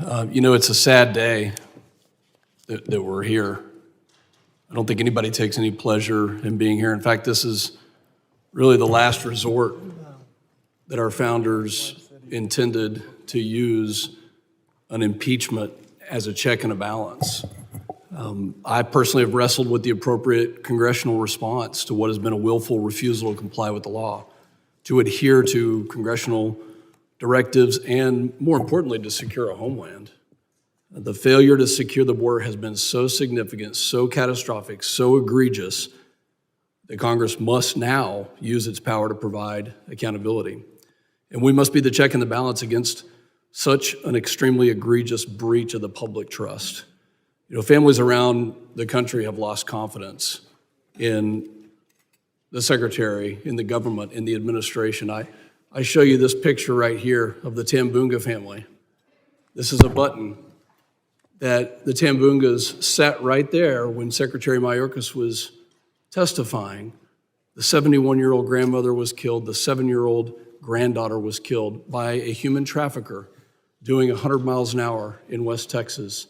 It's a sad day that we're here. I don't think anybody takes any pleasure in being here. In fact, this is really the last resort that our founders intended to use an impeachment as a check and a balance. I personally have wrestled with the appropriate congressional response to what has been a willful refusal to comply with the law, to adhere to congressional directives, and more importantly, to secure a homeland. The failure to secure the border has been so significant, so catastrophic, so egregious that Congress must now use its power to provide accountability. And we must be the check and the balance against such an extremely egregious breach of the public trust. Families around the country have lost confidence in the secretary, in the government, in the administration. I show you this picture right here of the Tambunga family. This is a button that the Tambungas sat right there when Secretary Mayorkas was testifying. The 71-year-old grandmother was killed. The 7-year-old granddaughter was killed by a human trafficker doing 100 miles an hour in West Texas,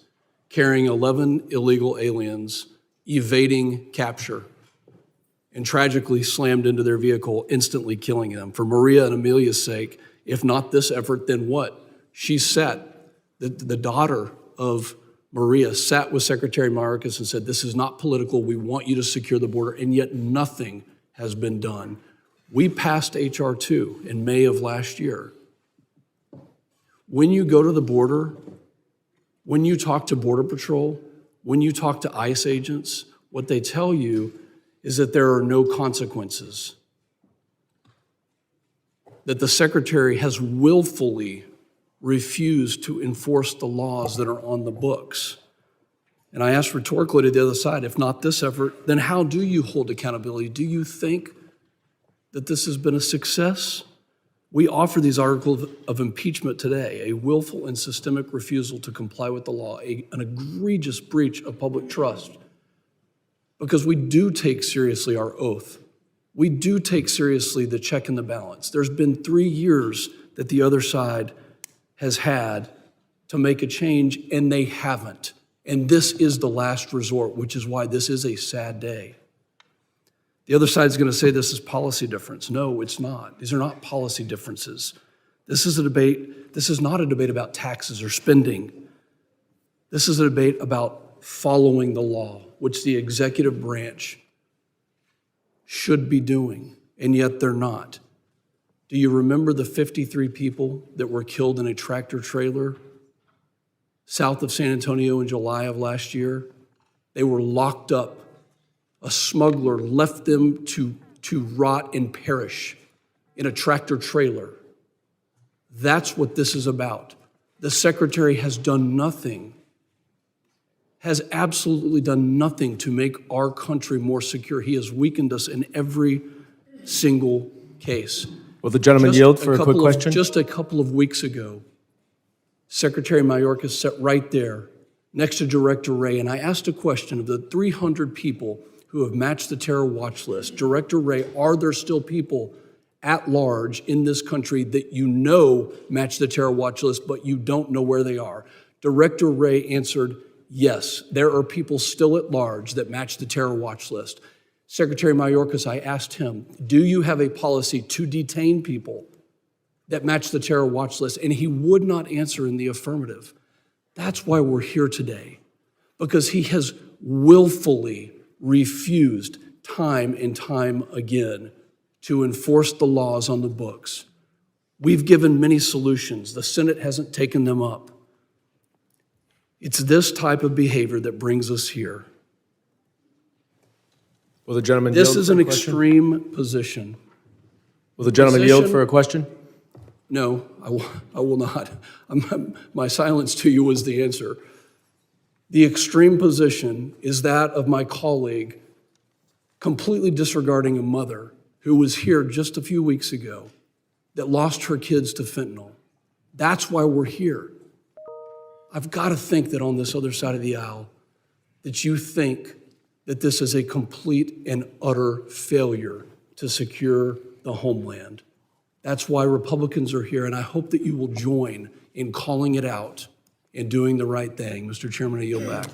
carrying 11 illegal aliens, evading capture, and tragically slammed into their vehicle, instantly killing them. For Maria and Amelia's sake, if not this effort, then what? She sat, the daughter of Maria sat with Secretary Mayorkas and said, this is not political, we want you to secure the border, and yet nothing has been done. We passed H.R. 2 in May of last year. When you go to the border, when you talk to Border Patrol, when you talk to ICE agents, what they tell you is that there are no consequences, that the Secretary has willfully refused to enforce the laws that are on the books. And I asked rhetorically to the other side, if not this effort, then how do you hold accountability? Do you think that this has been a success? We offer these articles of impeachment today, a willful and systemic refusal to comply with the law, an egregious breach of public trust, because we do take seriously our oath. We do take seriously the check and the balance. There's been 3 years that the other side has had to make a change, and they haven't. And this is the last resort, which is why this is a sad day. The other side is going to say this is policy difference. No, it's not. These are not policy differences. This is a debate. This is not a debate about taxes or spending. This is a debate about following the law, which the executive branch should be doing, and yet they're not. Do you remember the 53 people that were killed in a tractor trailer south of San Antonio in July of last year? They were locked up. A smuggler left them to rot and perish in a tractor trailer. That's what this is about. The Secretary has done nothing, has absolutely done nothing to make our country more secure. He has weakened us in every single case. Will the gentleman yield for a quick question? Just a couple of weeks ago, Secretary Mayorkas sat right there next to Director Wray, and I asked a question of the 300 people who have matched the terror watch list. Director Wray, are there still people at large in this country that you know match the terror watch list, but you don't know where they are? Director Wray answered, yes, there are people still at large that match the terror watch list. Secretary Mayorkas, I asked him, do you have a policy to detain people that match the terror watch list? And he would not answer in the affirmative. That's why we're here today, because he has willfully refused time and time again to enforce the laws on the books. We've given many solutions. The Senate hasn't taken them up. It's this type of behavior that brings us here. Will the gentleman This yield is for an a question? extreme position. Will the gentleman yield for a question? No, I will not. My silence to you was the answer. The extreme position is that of my colleague completely disregarding a mother who was here just a few weeks ago that lost her kids to fentanyl. That's why we're here. I've got to think that on this other side of the aisle, that you think that this is a complete and utter failure to secure the homeland. That's why Republicans are here, and I hope that you will join in calling it out and doing the right thing. Mr. Chairman, I yield back.